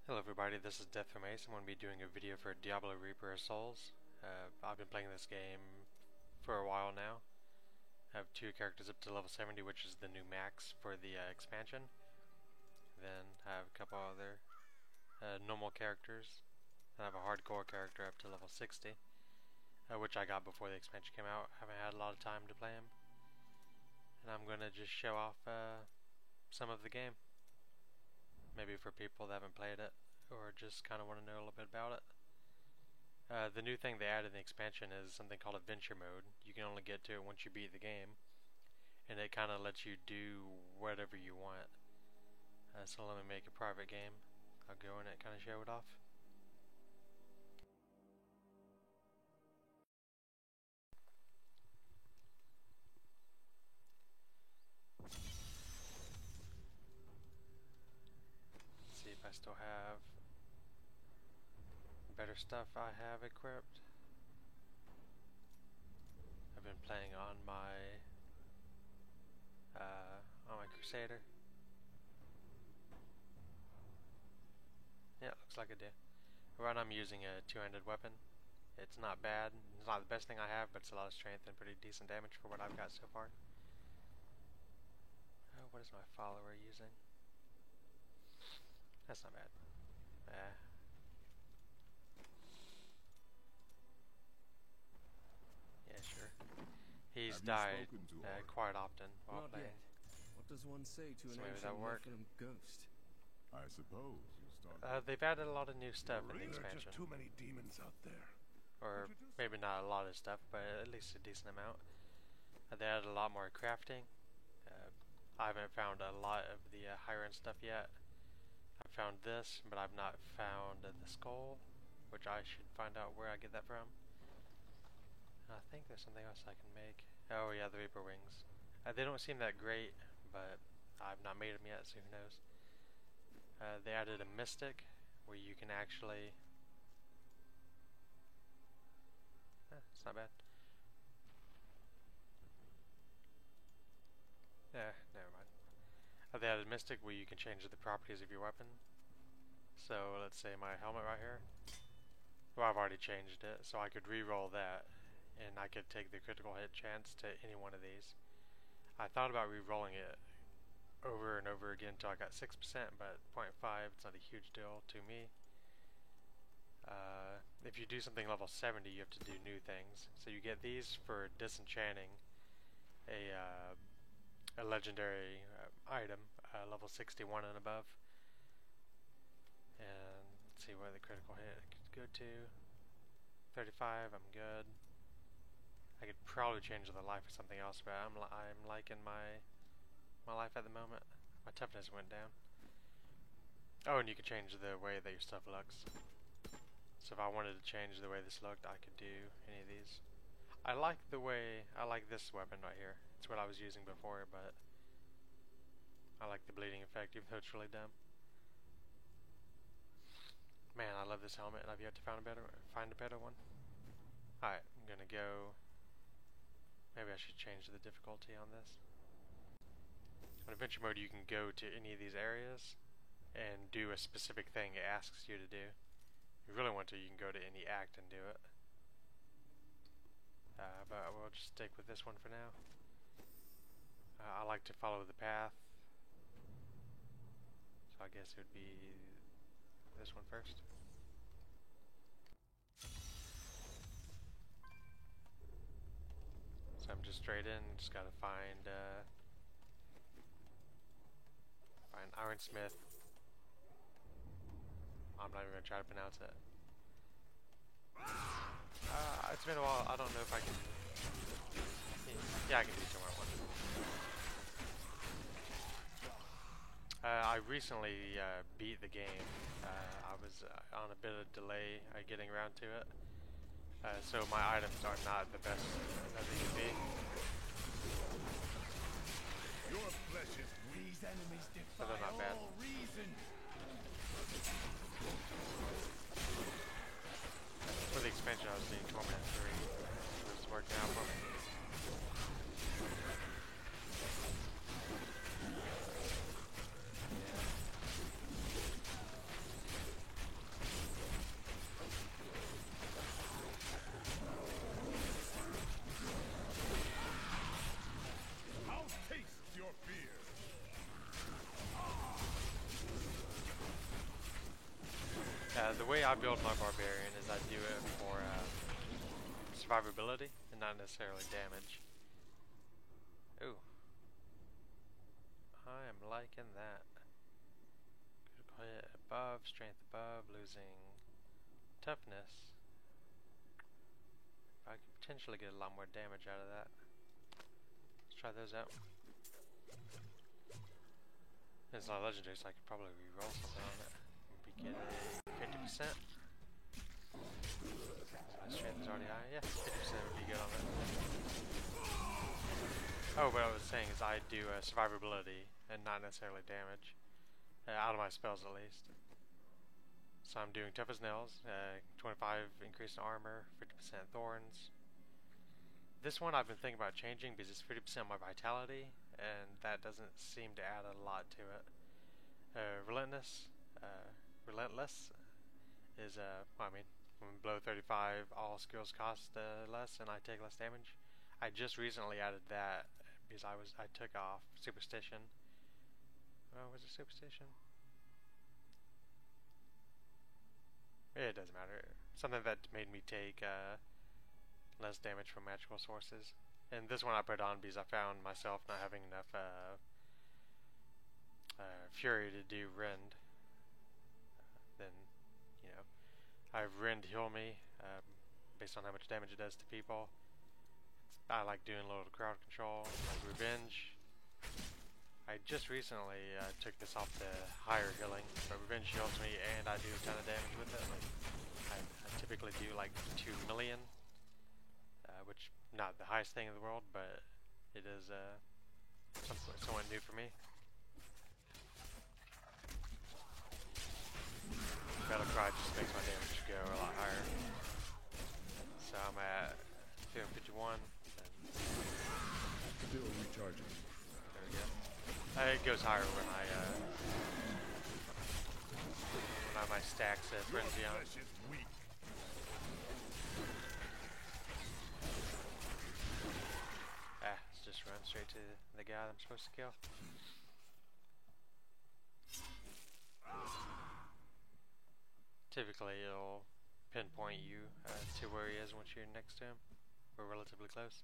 Hello everybody, this is Death from Ace. I'm going to be doing a video for Diablo Reaper of Souls. I've been playing this game for a while now. I have two characters up to level 70, which is the new max for the expansion. Then I have a couple other normal characters. Then I have a hardcore character up to level 60, which I got before the expansion came out. I haven't had a lot of time to play him. And I'm going to just show off some of the game. Maybe for people that haven't played it or just kind of want to know a little bit about it. The new thing they added in the expansion is something called Adventure Mode. You can only get to it once you beat the game, and it kind of lets you do whatever you want. So let me make a private game. I'll go in it and kind of show it off. See if I still have better stuff I have equipped. I've been playing on my Crusader. Yeah, looks like I do. Right now I'm using a two-handed weapon. It's not bad. It's not the best thing I have, but it's a lot of strength and pretty decent damage for what I've got so far. What is my follower using? That's not bad. Yeah, sure. He's died quite often while Not playing. yet. What does one say to So an maybe ancient that'll work. Nephilim ghost? I suppose you start. They've added a lot of new stuff in the There are expansion. just too many demons out there. Or maybe not a lot of stuff, but at least a decent amount. They added a lot more crafting. I haven't found a lot of the higher end stuff yet. I've found this, but I've not found the skull, which I should find out where I get that from. I think there's something else I can make. Oh yeah, the Reaper wings. They don't seem that great, but I've not made them yet, so who knows. They added a mystic, where you can actually... it's not bad. Never mind. They added mystic, where you can change the properties of your weapon. So let's say my helmet right here. Well, I've already changed it, so I could re-roll that, and I could take the critical hit chance to any one of these. I thought about re-rolling it over and over again until I got 6%, but 0.5, it's not a huge deal to me. If you do something level 70, you have to do new things. So you get these for disenchanting a legendary item, level 61 and above. And let's see where the critical hit could go to. 35, I'm good. I could probably change the life for something else, but I'm liking my life at the moment. My toughness went down. Oh, and you can change the way that your stuff looks. So if I wanted to change the way this looked, I could do any of these. I like this weapon right here. It's what I was using before, but I like the bleeding effect, even though it's really dumb. Man, I love this helmet, and I've yet to find a better one. Alright, I'm gonna go. Maybe I should change the difficulty on this. On Adventure Mode, you can go to any of these areas and do a specific thing it asks you to do. If you really want to, you can go to any act and do it. But we'll just stick with this one for now. I like to follow the path. So I guess it would be this one first. So I'm just straight in, just gotta find Ironsmith. I'm not even gonna try to pronounce it. It's been a while. I don't know if I can. Yeah, I can do somewhere I want. I recently beat the game. I was on a bit of delay getting around to it. So my items are not the best that they could be. Your flesh is these enemies defy they're not bad. all reason. For the expansion, I was doing Torment 3. It was working out for me. The way I build my barbarian is I do it for survivability and not necessarily damage. Ooh. I am liking that. Could put it above, strength above, losing toughness. I could potentially get a lot more damage out of that. Let's try those out. It's not legendary, so I could probably re-roll something on it. Maybe get a 50%. My strength is already high. Yeah, 50% would be good on it. Oh, what I was saying is I do survivability and not necessarily damage. Out of my spells at least. So I'm doing tough as nails, 25 increase in armor, 50% thorns. This one I've been thinking about changing because it's 50% my vitality, and that doesn't seem to add a lot to it. Relentless is, well, I mean, when below 35, all skills cost less and I take less damage. I just recently added that because I took off Superstition. Oh, was it Superstition? It doesn't matter. Something that made me take less damage from magical sources. And this one I put on because I found myself not having enough fury to do rend. Then, you know, I have rend heal me based on how much damage it does to people. I like doing a little crowd control, like revenge. I just recently took this off the higher healing, but revenge heals me and I do a ton of damage with it. Like, I typically do like 2 million, which not the highest thing in the world, but it is somewhat new for me. Battle Cry just makes my damage go a lot higher. So I'm at 251. Still recharging. There we go. It goes higher when my stacks frenzy on. Let's just run straight to the guy that I'm supposed to kill. Typically it'll pinpoint you to where he is once you're next to him, or relatively close.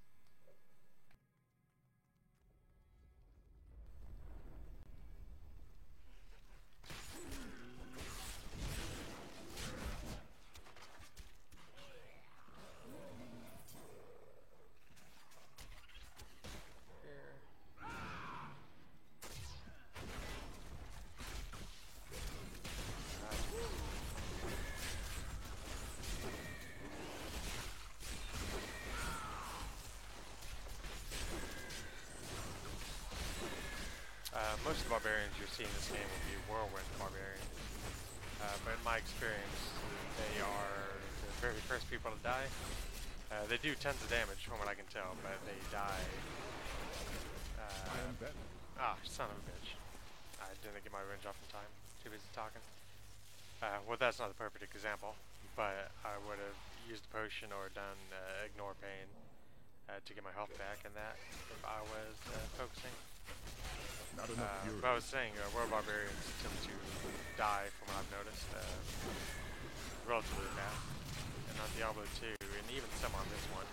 Most of the barbarians you see in this game will be whirlwind barbarians, but in my experience, they are the very first people to die. They do tons of damage from what I can tell, but they die. Son of a bitch. I didn't get my revenge off in time. Too busy talking. Well, that's not the perfect example, but I would have used a potion or done ignore pain to get my health back, and that if I was focusing. Not enough fury. But I was saying, world barbarians tend to die, from what I've noticed, relatively fast. And on Diablo 2, and even some on this one,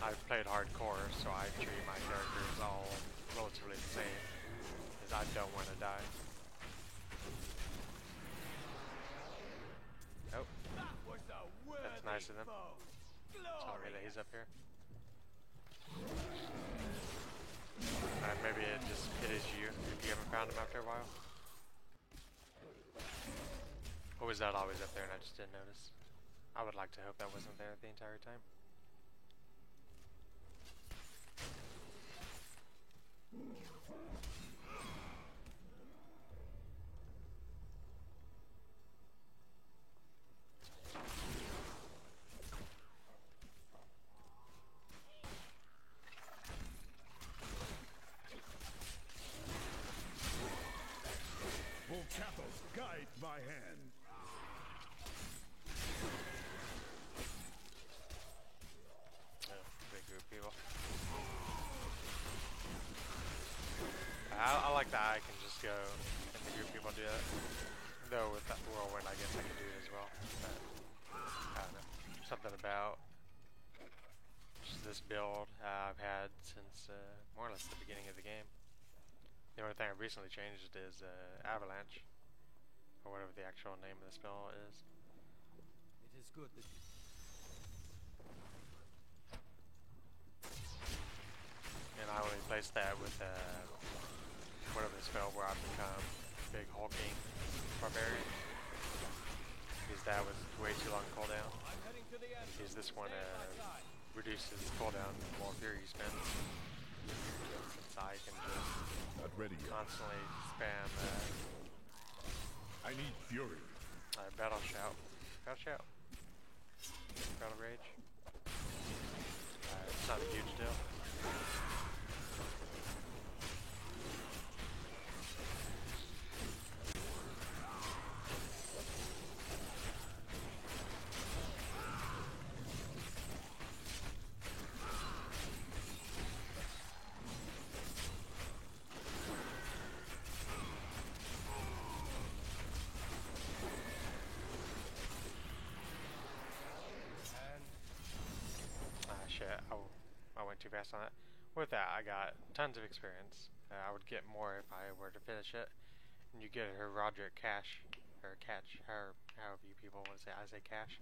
I've played hardcore, so I treat my characters all relatively the same, because I don't want to die. Oh, that's nice of them. Tell me that he's up here. Maybe it is you if you haven't found him after a while. Or was that always up there and I just didn't notice? I would like to hope that wasn't there the entire time. Volcathos, guide my hand. Big group of people. I like that I can just go and the group of people do that. Though with that whirlwind, I guess I can do it as well. something about just this build I've had since more or less the beginning of the game. The only thing I've recently changed is Avalanche, or whatever the actual name of the spell is. It is good that And I only replaced that with whatever the spell where I become big hulking barbarian. Because that was way too long cooldown. Because this one reduces cooldown the more fury you spend. Since I can just Not ready yet. constantly spam I need fury. battle shout. Battle shout. Battle rage. It's not a huge deal. I went too fast on it. With that, I got tons of experience. I would get more if I were to finish it. And you get a Roderick cash, or catch, or however you people want to say. I say cash.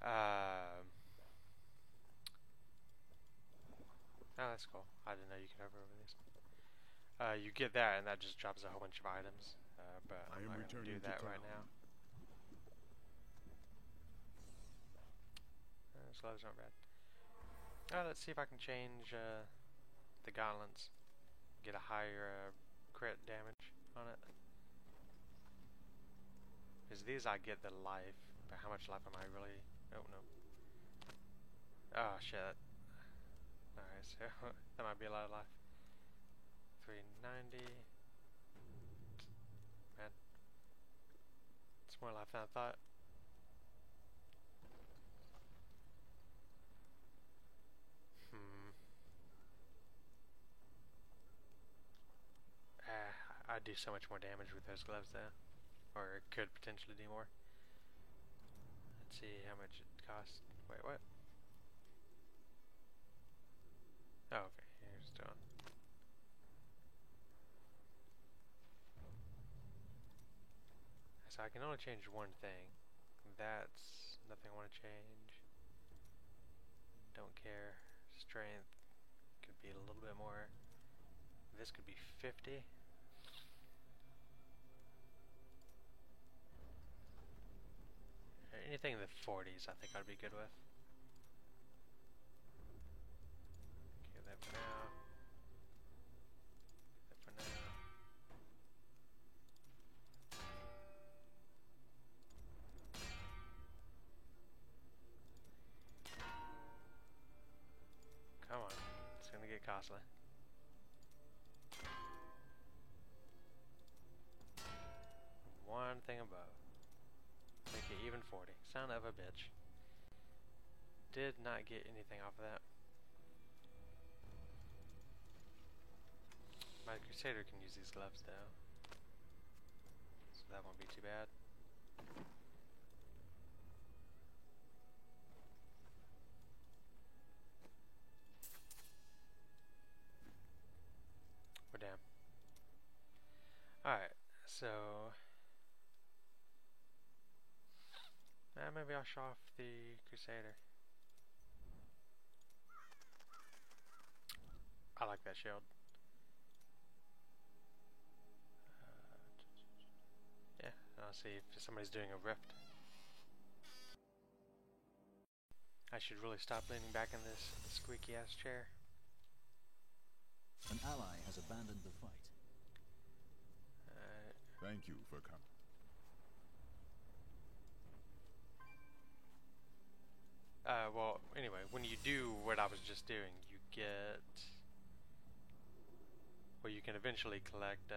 Oh, that's cool. I didn't know you could hover over these. You get that, and that just drops a whole bunch of items. But I I'm am not going to do returning to that town. right now. Gloves aren't bad. Let's see if I can change the gauntlets. Get a higher crit damage on it. Because these I get the life, but how much life am I really? Oh no. Oh shit. Alright, so that might be a lot of life. 390. Man. It's more life than I thought. I'd do so much more damage with those gloves though. Or it could potentially do more. Let's see how much it costs. Wait, what? Oh, okay. Here's done. So I can only change one thing. That's nothing I want to change. Don't care. Strength could be a little bit more. This could be 50. Anything in the 40s I think I'd be good with. Okay, that for now. That for now. Come on, it's gonna get costly. One thing above. Make it even 40. Son of a bitch. Did not get anything off of that. My Crusader can use these gloves though. So that won't be too bad. We're down. Alright, so maybe I'll show off the Crusader. I like that shield. Yeah, I'll see if somebody's doing a rift. I should really stop leaning back in this squeaky ass chair. An ally has abandoned the fight. Thank you for coming. Well, anyway, when you do what I was just doing, you get... Well, you can eventually collect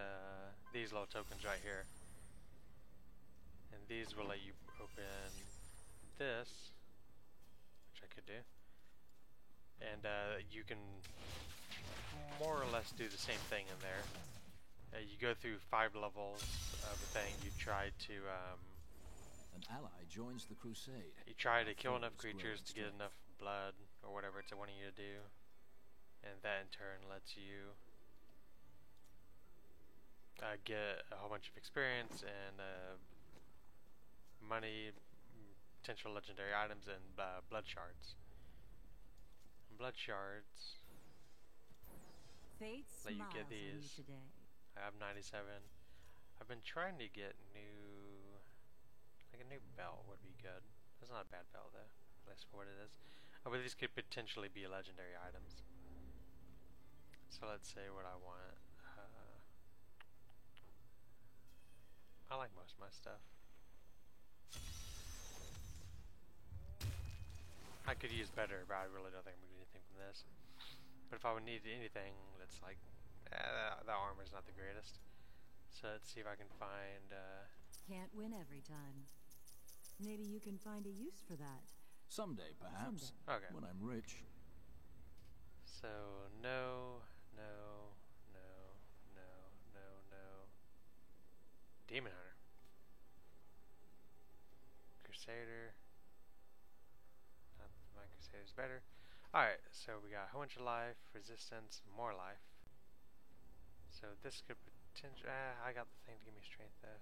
these little tokens right here. And these will let you open this, which I could do. And you can more or less do the same thing in there. You go through 5 levels of a thing. You try to... An ally joins the crusade. You try to kill enough Foes grow creatures in to get strength. enough blood, or whatever it's wanting you to do. And that in turn lets you get a whole bunch of experience and money, potential legendary items, and blood shards. Blood shards Fate let you smiles get on you these. today. I have 97. I've been trying to get like a new belt would be good. That's not a bad belt though, at least for what it is. But these could potentially be legendary items. So let's say what I want. I like most of my stuff. I could use better, but I really don't think I'm going to get anything from this. But if I would need anything that's like, that armor's not the greatest. So let's see if I can find, Can't win every time. Maybe you can find a use for that. Someday, perhaps. Someday. okay. When I'm rich. So, no. Demon Hunter. Crusader. My Crusader's better. Alright, so we got a whole bunch of life, resistance, more life. So this could potentially... I got the thing to give me strength though.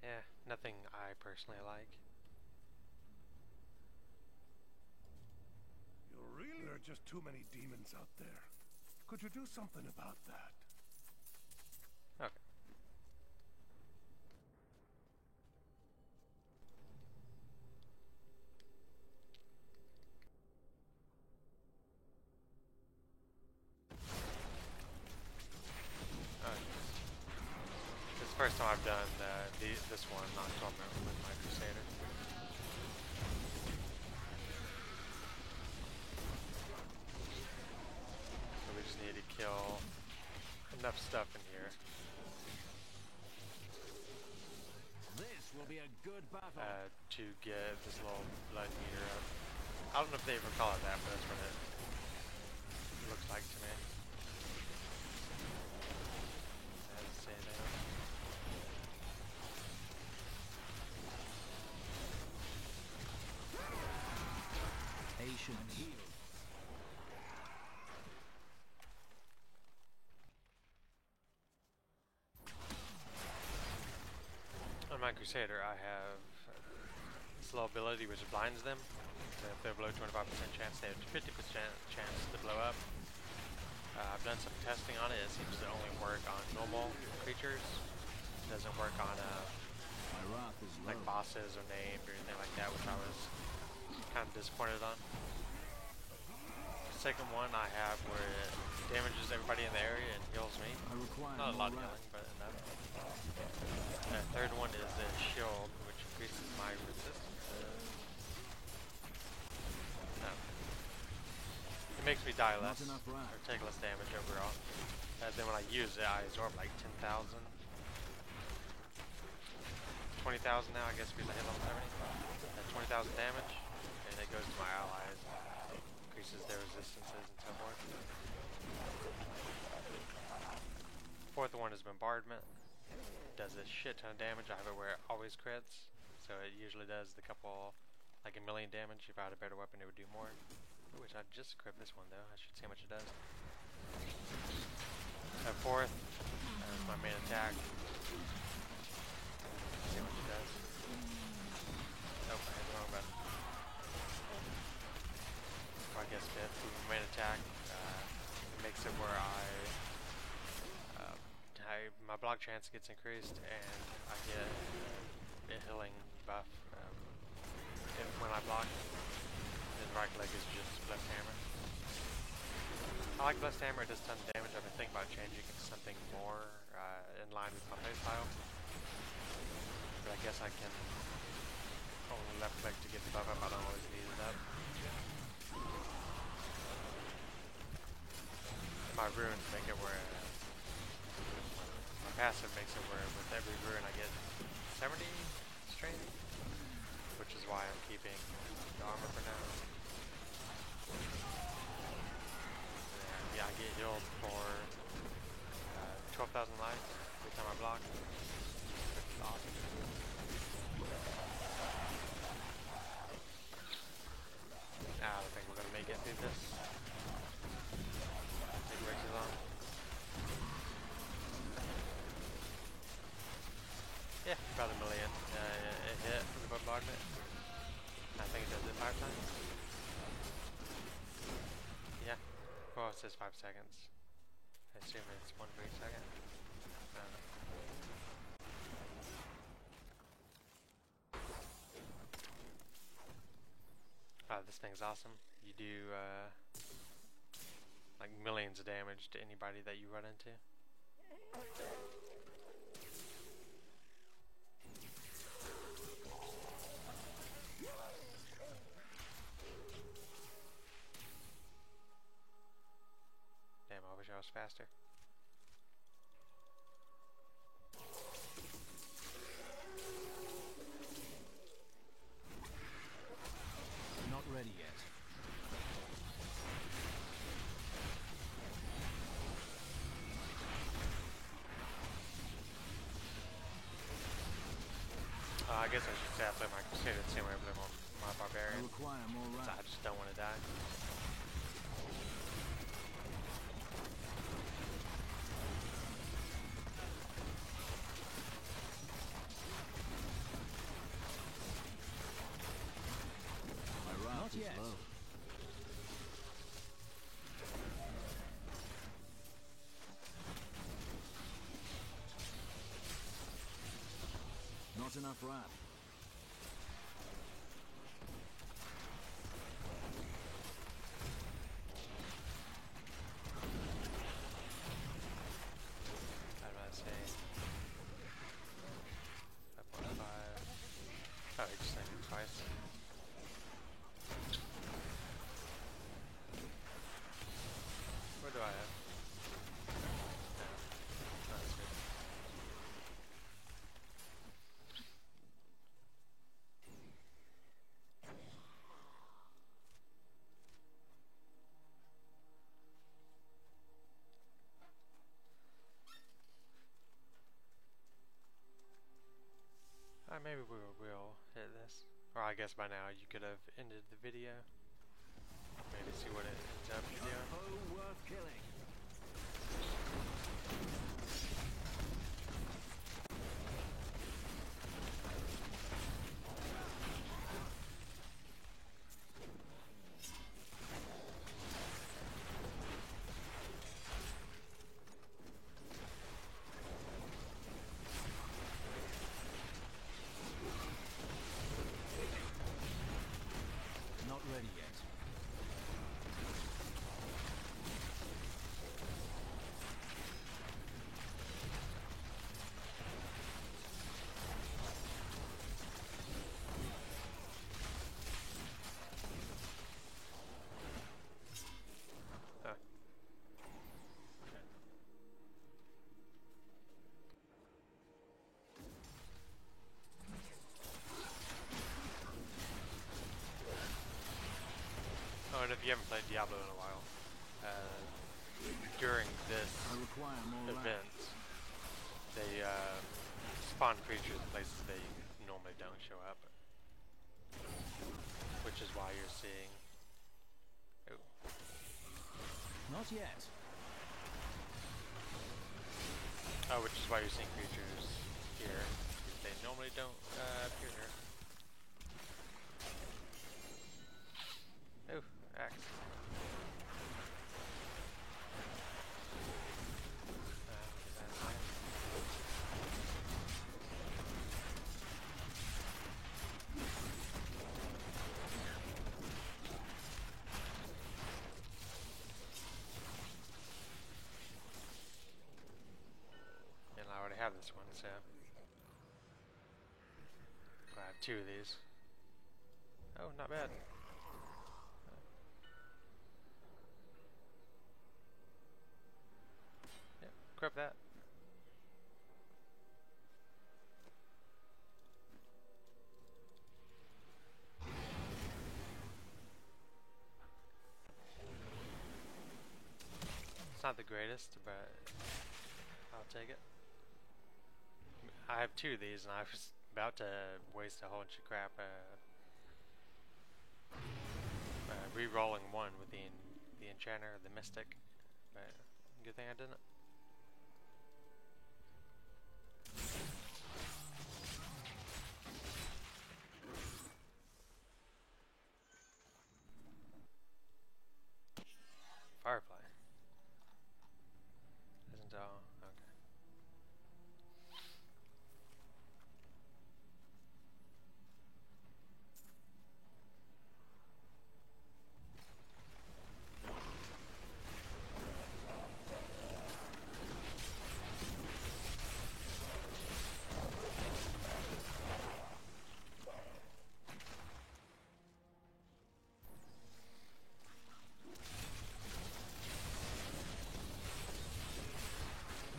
Yeah, nothing I personally like. There are just too many demons out there. Could you do something about that? Okay. This is the first time I've done this one, not tournament, with my Crusader. So we just need to kill enough stuff in here This will be a good battle. to get this little blood meter up. I don't know if they ever call it that, but that's what it looks like to me. That doesn't say anything else. Patience. Heal. On my Crusader, I have this little ability which blinds them. So if they're below 25% chance, they have 50% chance to blow up. I've done some testing on it. It seems to only work on normal creatures. It doesn't work on My wrath is like low. bosses or named or anything like that, which I was kind of disappointed on. The second one I have where it damages everybody in the area and heals me. I require Not a more lot of wrath. healing, but enough. The third one is the shield, which increases my resistance. No. It makes me die Not less, enough wrath. or take less damage overall. Then when I use it, I absorb like 10,000. 20,000 now, I guess, because I hit level 70. That's 20,000 damage, and it goes to my allies. Increases their resistances and so forth. Fourth one is Bombardment. Does a shit ton of damage. I have it where it always crits, so it usually does the couple, like a million damage. If I had a better weapon, it would do more. Which I just equipped this one though. I should see how much it does. Fourth is my main attack. See how much it does. Nope, I had the wrong button. Or I guess fifth, main attack. Makes it where my block chance gets increased, and I get a healing buff when I block. And right leg is just Blessed Hammer. I like Blessed Hammer, it does a ton of damage. I've been thinking about changing it to something more in line with my playstyle. But I guess I can only left click to get the buff up, I don't always need it up. And my runes make it where my passive makes it where with every rune I get 70 strength, which is why I'm keeping the armor for now. home for 12,000 lives every time I block. Which is awesome. I don't think we're gonna make it through this. Take way too long. Yeah, about a million. It hit for the bombardment. I think it does it 5 times. Yeah. Well, it says 5 seconds. I assume it's 1 for each second. I don't know. This thing's awesome. You do like millions of damage to anybody that you run into. Damn, I wish I was faster. Not ready yet. I guess I should say I play my Crusader the same way I play my I Barbarian. require more So I rounds. just don't want to die. My wrath Not is yet. low. Not enough wrath. How do I say? 5.5. Oh, he just landed twice. What do I have? No. Oh, that's good. Maybe we'll hit this. Or I guess by now you could have ended the video. Maybe see what it ends up doing. Oh, worth killing. Not ready yet. Huh. Oh, and if you haven't played Diablo in a while, during this I require more wrath. event, they spawn creatures in places they normally don't show up, which is why you're seeing. Oh, Not yet. which is why you're seeing creatures here. They normally don't appear here. Oh, axe. That's nice. And I already have this one, so I have 2 of these. Oh, not bad. Yep, grab that. It's not the greatest, but I'll take it. I have 2 of these, and I was about to waste a whole bunch of crap re-rolling one with the enchanter, the mystic, but good thing I didn't. Firefly. Isn't all okay.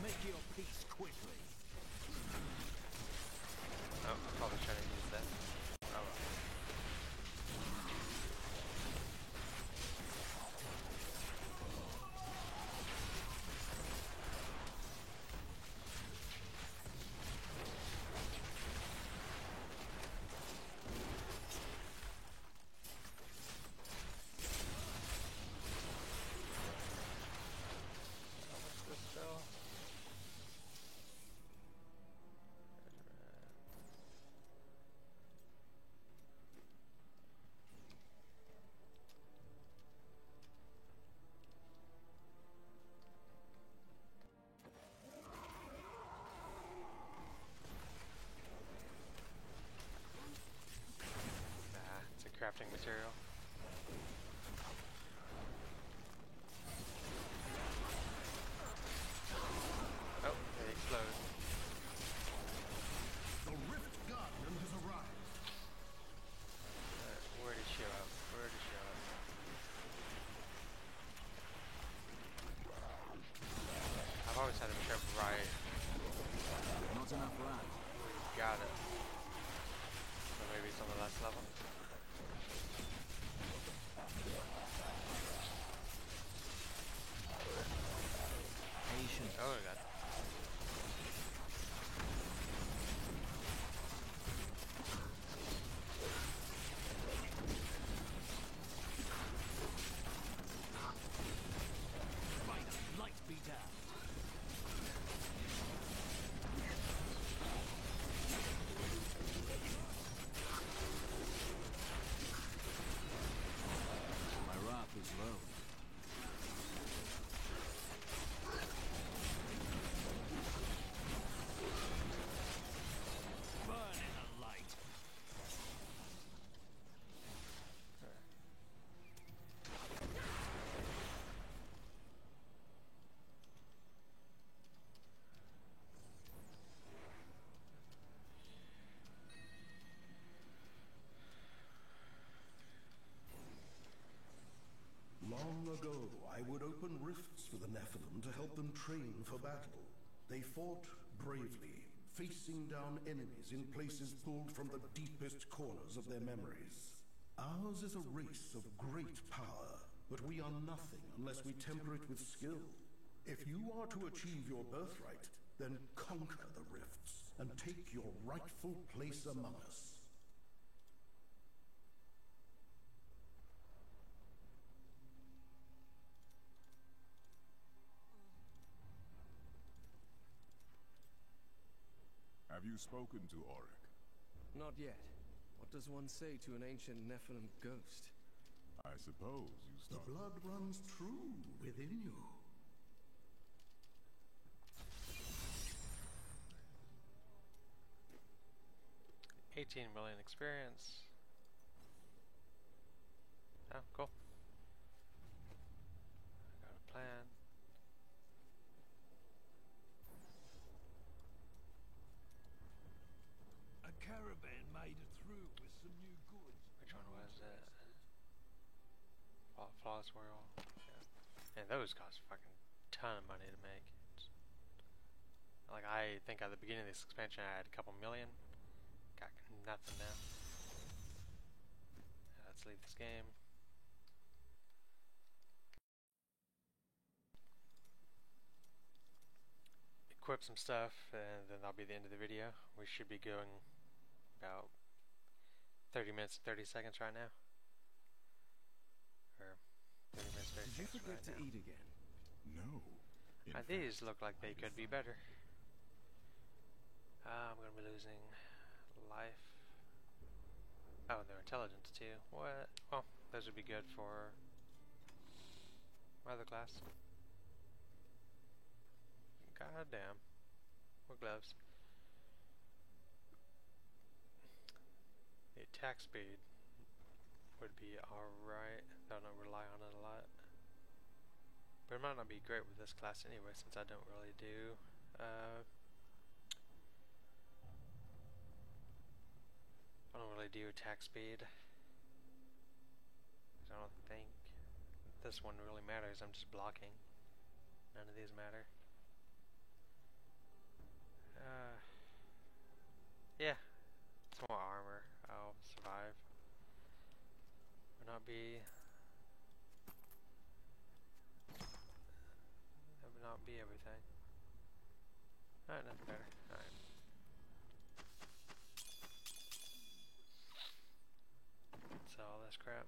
Make your peace quickly. Oh, I'm probably trying to use that. Oh well. What's this spell? It's a crafting material. Oh, they explode. The Rift Guardian has arrived. Where did she show up? Where did she show up? I've always had a trip right. Not enough land. Got it. So maybe it's on the last level. Patience. Oh my god. By the light be down. My wrath is low. Burn in the light. Long ago, I would open rifts for the Nephilim to help them train for battle. They fought bravely, facing down enemies in places pulled from the deepest corners of their memories. Ours is a race of great power, but we are nothing unless we temper it with skill. If you are to achieve your birthright, then conquer the rifts and take your rightful place among us. Have you spoken to Auric? Not yet. What does one say to an ancient Nephilim ghost? I suppose you The started. blood runs true within you. 18 million experience. Oh, cool. I got a plan. A caravan made it through with some new goods. Which one was it? Flawless Whirl. Yeah. And those cost a fucking ton of money to make. Like, I think at the beginning of this expansion I had a couple million. Got nothing now. Let's leave this game. equip some stuff, and then that'll be the end of the video. We should be going about 30 minutes and 30 seconds right now. Or 30 minutes, 30 Did you seconds forget right to now. eat again? No. In fact, These look like they I could be decided- better. I'm going to be losing life. Oh, their intelligence too. What? Well, those would be good for my other class. God damn. More gloves. The attack speed would be alright. Though I don't rely on it a lot. But it might not be great with this class anyway, since I don't really do I don't really do attack speed. I don't think this one really matters. I'm just blocking. None of these matter. Yeah, some more armor. I'll survive. Would not be. That would not be everything. Alright, nothing better. Alright. Sell all this crap.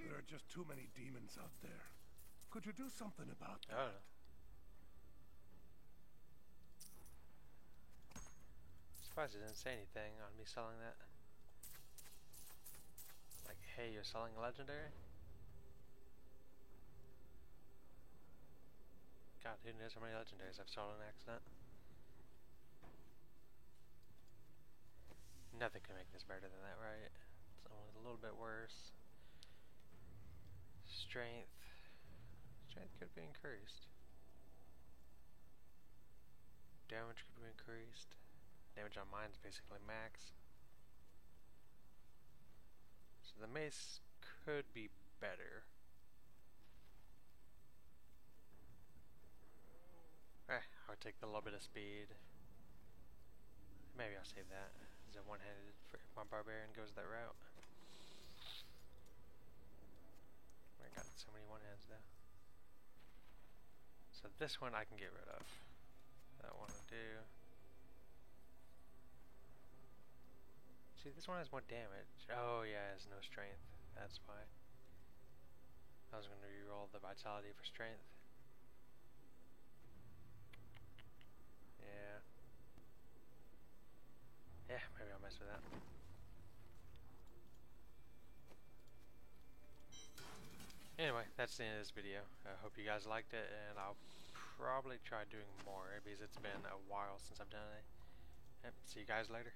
There are just too many demons out there. Could you do something about that? I don't know. Surprised it didn't say anything on me selling that. Like, hey, you're selling a legendary? God, who knows how many legendaries I've sold on accident? Nothing can make this better than that, right? It's only a little bit worse. Strength. Strength could be increased. Damage could be increased. Damage on mine's basically max. So the mace could be better. I'll take the little bit of speed. Maybe I'll save that. Is it one-handed for my barbarian goes that route? I got so many one-hands though. So this one I can get rid of. That one will do. See, this one has more damage. Oh yeah, it has no strength. That's why. I was going to reroll the vitality for strength. Yeah. Yeah, maybe I'll mess with that. Anyway, that's the end of this video. I hope you guys liked it, and I'll probably try doing more because it's been a while since I've done it. Yep, see you guys later.